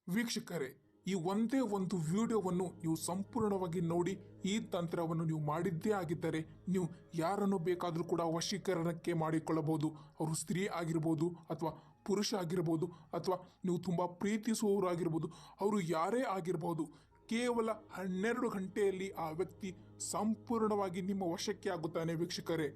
ವೀಕ್ಷಕರೇ, ಈ ಒಂದೇ ಒಂದು ವಿಡಿಯೋವನ್ನು ನೀವು ಸಂಪೂರ್ಣವಾಗಿ ನೋಡಿ ಈ ತಂತ್ರವನ್ನು ನೀವು ಮಾಡಿದ್ದೇ ಆಗಿದ್ದರೆ ನೀವು ಯಾರನ್ನು ಬೇಕಾದರೂ ಕೂಡ ವಶೀಕರಣಕ್ಕೆ ಮಾಡಿಕೊಳ್ಳಬಹುದು. ಅವರು ಸ್ತ್ರೀ ಆಗಿರ್ಬೋದು ಅಥವಾ ಪುರುಷ ಆಗಿರ್ಬೋದು ಅಥವಾ ನೀವು ತುಂಬ ಪ್ರೀತಿಸುವವರು ಆಗಿರ್ಬೋದು, ಅವರು ಯಾರೇ ಆಗಿರ್ಬೋದು. ಕೇವಲ 12 ಗಂಟೆಯಲ್ಲಿ ಆ ವ್ಯಕ್ತಿ ಸಂಪೂರ್ಣವಾಗಿ ನಿಮ್ಮ ವಶಕ್ಕೆ ಆಗುತ್ತಾನೆ ವೀಕ್ಷಕರೇ.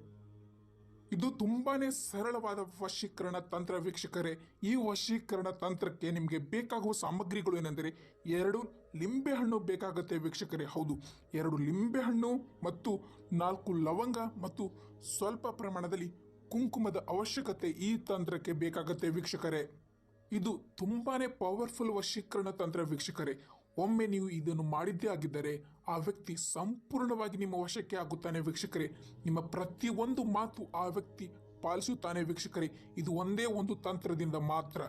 ಇದು ತುಂಬಾನೇ ಸರಳವಾದ ವಶೀಕರಣ ತಂತ್ರ ವೀಕ್ಷಕರೇ. ಈ ವಶೀಕರಣ ತಂತ್ರಕ್ಕೆ ನಿಮಗೆ ಬೇಕಾಗುವ ಸಾಮಗ್ರಿಗಳು ಏನೆಂದರೆ 2 ಲಿಂಬೆಹಣ್ಣು ಬೇಕಾಗುತ್ತೆ ವೀಕ್ಷಕರೇ. ಹೌದು, 2 ಲಿಂಬೆಹಣ್ಣು ಮತ್ತು 4 ಲವಂಗ ಮತ್ತು ಸ್ವಲ್ಪ ಪ್ರಮಾಣದಲ್ಲಿ ಕುಂಕುಮದ ಅವಶ್ಯಕತೆ ಈ ತಂತ್ರಕ್ಕೆ ಬೇಕಾಗುತ್ತೆ ವೀಕ್ಷಕರೇ. ಇದು ತುಂಬಾನೇ ಪವರ್ಫುಲ್ ವಶೀಕರಣ ತಂತ್ರ ವೀಕ್ಷಕರೇ. ಒಮ್ಮೆ ನೀವು ಇದನ್ನು ಮಾಡಿದ್ದೇ ಆಗಿದ್ದರೆ ಆ ವ್ಯಕ್ತಿ ಸಂಪೂರ್ಣವಾಗಿ ನಿಮ್ಮ ವಶಕ್ಕೆ ಆಗುತ್ತಾನೆ ವೀಕ್ಷಕರೇ. ನಿಮ್ಮ ಪ್ರತಿಯೊಂದು ಮಾತು ಆ ವ್ಯಕ್ತಿ ಪಾಲಿಸುತ್ತಾನೆ ವೀಕ್ಷಕರೇ. ಇದು ಒಂದೇ ಒಂದು ತಂತ್ರದಿಂದ ಮಾತ್ರ.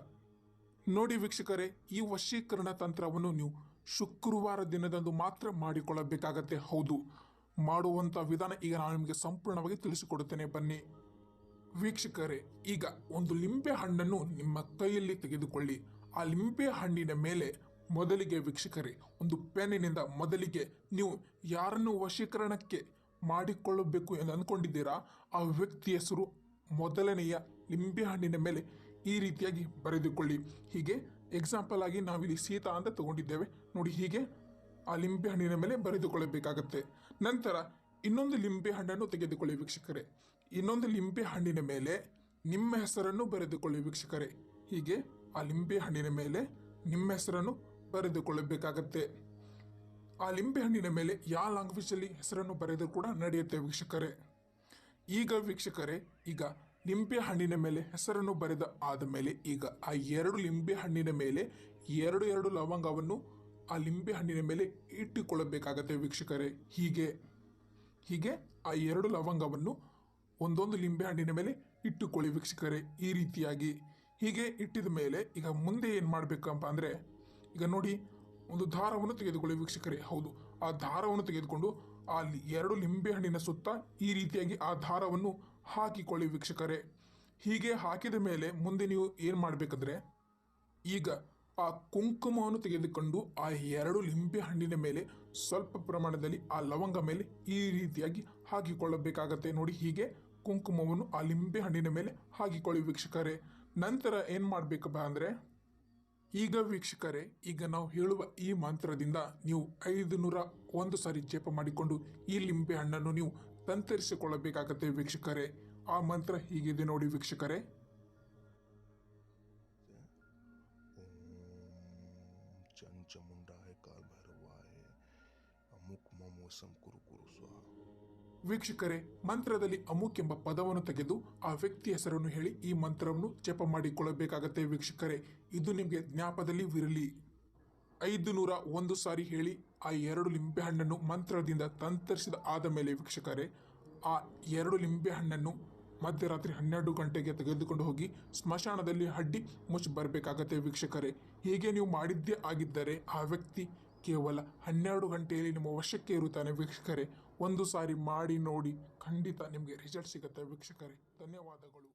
ನೋಡಿ ವೀಕ್ಷಕರೇ, ಈ ವಶೀಕರಣ ತಂತ್ರವನ್ನು ನೀವು ಶುಕ್ರವಾರ ದಿನದಂದು ಮಾತ್ರ ಮಾಡಿಕೊಳ್ಳಬೇಕಾಗತ್ತೆ. ಹೌದು, ಮಾಡುವಂಥ ವಿಧಾನ ಈಗ ನಾನು ನಿಮಗೆ ಸಂಪೂರ್ಣವಾಗಿ ತಿಳಿಸಿಕೊಡುತ್ತೇನೆ, ಬನ್ನಿ ವೀಕ್ಷಕರೇ. ಈಗ ಒಂದು ಲಿಂಬೆ ಹಣ್ಣನ್ನು ನಿಮ್ಮ ಕೈಯಲ್ಲಿ ತೆಗೆದುಕೊಳ್ಳಿ. ಆ ಲಿಂಬೆ ಹಣ್ಣಿನ ಮೇಲೆ ಮೊದಲಿಗೆ ವೀಕ್ಷಕರೇ ಒಂದು ಪೆನ್ನಿನಿಂದ ಮೊದಲಿಗೆ ನೀವು ಯಾರನ್ನು ವಶೀಕರಣಕ್ಕೆ ಮಾಡಿಕೊಳ್ಳಬೇಕು ಎಂದು ಅಂದ್ಕೊಂಡಿದ್ದೀರಾ ಆ ವ್ಯಕ್ತಿ ಹೆಸರು ಮೊದಲನೆಯ ಲಿಂಬೆ ಹಣ್ಣಿನ ಮೇಲೆ ಈ ರೀತಿಯಾಗಿ ಬರೆದುಕೊಳ್ಳಿ. ಹೀಗೆ ಎಕ್ಸಾಂಪಲ್ ಆಗಿ ನಾವಿಲ್ಲಿ ಸೀತಾ ಅಂತ ತಗೊಂಡಿದ್ದೇವೆ ನೋಡಿ. ಹೀಗೆ ಆ ಲಿಂಬೆ ಹಣ್ಣಿನ ಮೇಲೆ ಬರೆದುಕೊಳ್ಳಬೇಕಾಗತ್ತೆ. ನಂತರ ಇನ್ನೊಂದು ಲಿಂಬೆ ಹಣ್ಣನ್ನು ತೆಗೆದುಕೊಳ್ಳಿ ವೀಕ್ಷಕರೇ. ಇನ್ನೊಂದು ಲಿಂಬೆ ಹಣ್ಣಿನ ಮೇಲೆ ನಿಮ್ಮ ಹೆಸರನ್ನು ಬರೆದುಕೊಳ್ಳಿ ವೀಕ್ಷಕರೇ. ಹೀಗೆ ಆ ಲಿಂಬೆ ಹಣ್ಣಿನ ಮೇಲೆ ನಿಮ್ಮ ಹೆಸರನ್ನು ಬರೆದುಕೊಳ್ಳಬೇಕಾಗತ್ತೆ. ಆ ಲಿಂಬೆ ಹಣ್ಣಿನ ಮೇಲೆ ಯಾವ ಲ್ಯಾಂಗ್ವೇಜ್ ಅಲ್ಲಿ ಹೆಸರನ್ನು ಬರೆದರೂ ಕೂಡ ನಡೆಯುತ್ತೆ ವೀಕ್ಷಕರೇ. ಈಗ ವೀಕ್ಷಕರೇ, ಈಗ ಲಿಂಬೆ ಹಣ್ಣಿನ ಮೇಲೆ ಹೆಸರನ್ನು ಬರೆದ ಆದ ಮೇಲೆ ಈಗ ಆ 2 ಲಿಂಬೆ ಹಣ್ಣಿನ ಮೇಲೆ 2 ಲವಂಗವನ್ನು ಆ ಲಿಂಬೆ ಹಣ್ಣಿನ ಮೇಲೆ ಇಟ್ಟುಕೊಳ್ಳಬೇಕಾಗತ್ತೆ ವೀಕ್ಷಕರೇ. ಹೀಗೆ ಆ 2 ಲವಂಗವನ್ನು ಒಂದೊಂದು ಲಿಂಬೆ ಹಣ್ಣಿನ ಮೇಲೆ ಇಟ್ಟುಕೊಳ್ಳಿ ವೀಕ್ಷಕರೇ. ಈ ರೀತಿಯಾಗಿ ಹೀಗೆ ಇಟ್ಟಿದ ಮೇಲೆ ಈಗ ಮುಂದೆ ಏನು ಮಾಡಬೇಕಪ್ಪ ಅಂದರೆ, ಈಗ ನೋಡಿ ಒಂದು ದಾರವನ್ನು ತೆಗೆದುಕೊಳ್ಳಿ ವೀಕ್ಷಕರೇ. ಹೌದು, ಆ ದಾರವನ್ನು ತೆಗೆದುಕೊಂಡು ಆ 2 ಲಿಂಬೆ ಹಣ್ಣಿನ ಸುತ್ತ ಈ ರೀತಿಯಾಗಿ ಆ ದಾರವನ್ನು ಹಾಕಿಕೊಳ್ಳಿ ವೀಕ್ಷಕರೇ. ಹೀಗೆ ಹಾಕಿದ ಮೇಲೆ ಮುಂದೆ ನೀವು ಏನು ಮಾಡಬೇಕಂದ್ರೆ, ಈಗ ಆ ಕುಂಕುಮವನ್ನು ತೆಗೆದುಕೊಂಡು ಆ 2 ಲಿಂಬೆ ಹಣ್ಣಿನ ಮೇಲೆ ಸ್ವಲ್ಪ ಪ್ರಮಾಣದಲ್ಲಿ ಆ ಲವಂಗ ಮೇಲೆ ಈ ರೀತಿಯಾಗಿ ಹಾಕಿಕೊಳ್ಳಬೇಕಾಗತ್ತೆ ನೋಡಿ. ಹೀಗೆ ಕುಂಕುಮವನ್ನು ಆ ಲಿಂಬೆ ಹಣ್ಣಿನ ಮೇಲೆ ಹಾಕಿಕೊಳ್ಳಿ ವೀಕ್ಷಕರೇ. ನಂತರ ಏನು ಮಾಡಬೇಕಪ್ಪ ಅಂದರೆ, ಈಗ ವೀಕ್ಷಕರೇ, ಈಗ ನಾವು ಹೇಳುವ ಈ ಮಂತ್ರದಿಂದ ನೀವು 501 ಸಾರಿ ಜಪ ಮಾಡಿಕೊಂಡು ಈ ಲಿಂಬೆ ಹಣ್ಣನ್ನು ನೀವು ತಂತರಿಸಿಕೊಳ್ಳಬೇಕಾಗತ್ತೆ ವೀಕ್ಷಕರೇ. ಆ ಮಂತ್ರ ಹೀಗಿದೆ ನೋಡಿ ವೀಕ್ಷಕರೇ. ಚಂಚಮುಂಡಾಯ ಕಾಲ್ ಭೈರವಾಯ ಅಮುಕ್ ಮಮೋಸಂ ಕುರು ಕುರು ಸ್ವಾಹ. ವೀಕ್ಷಕರೇ, ಮಂತ್ರದಲ್ಲಿ ಅಮುಕ್ ಎಂಬ ಪದವನ್ನು ತೆಗೆದು ಆ ವ್ಯಕ್ತಿ ಹೆಸರನ್ನು ಹೇಳಿ ಈ ಮಂತ್ರವನ್ನು ಜಪ ಮಾಡಿಕೊಳ್ಳಬೇಕಾಗತ್ತೆ ವೀಕ್ಷಕರೇ. ಇದು ನಿಮಗೆ ಜ್ಞಾಪಕದಲ್ಲಿ ಇರಲಿ. 501 ಸಾರಿ ಹೇಳಿ ಆ 2 ಲಿಂಬೆ ಹಣ್ಣನ್ನು ಮಂತ್ರದಿಂದ ತಂತರಿಸಿದ ಆದ ಮೇಲೆ ವೀಕ್ಷಕರೇ, ಆ 2 ಲಿಂಬೆ ಹಣ್ಣನ್ನು ಮಧ್ಯರಾತ್ರಿ 12 ಗಂಟೆಗೆ ತೆಗೆದುಕೊಂಡು ಹೋಗಿ ಸ್ಮಶಾನದಲ್ಲಿ ಹಡ್ಡಿ ಮುಚ್ಚಿ ಬರಬೇಕಾಗತ್ತೆ ವೀಕ್ಷಕರೇ. ಹೀಗೆ ನೀವು ಮಾಡಿದ್ದೇ ಆಗಿದ್ದರೆ ಆ ವ್ಯಕ್ತಿ ಕೇವಲ 12 ಗಂಟೆಯಲ್ಲಿ ನಿಮ್ಮ ವಶಕ್ಕೆ ಇರುತ್ತಾನೆ ವೀಕ್ಷಕರೇ. ಒಂದು ಸಾರಿ ಮಾಡಿ ನೋಡಿ, ಖಂಡಿತ ನಿಮಗೆ ರಿಸಲ್ಟ್ ಸಿಗುತ್ತೆ ವೀಕ್ಷಕರೇ. ಧನ್ಯವಾದಗಳು.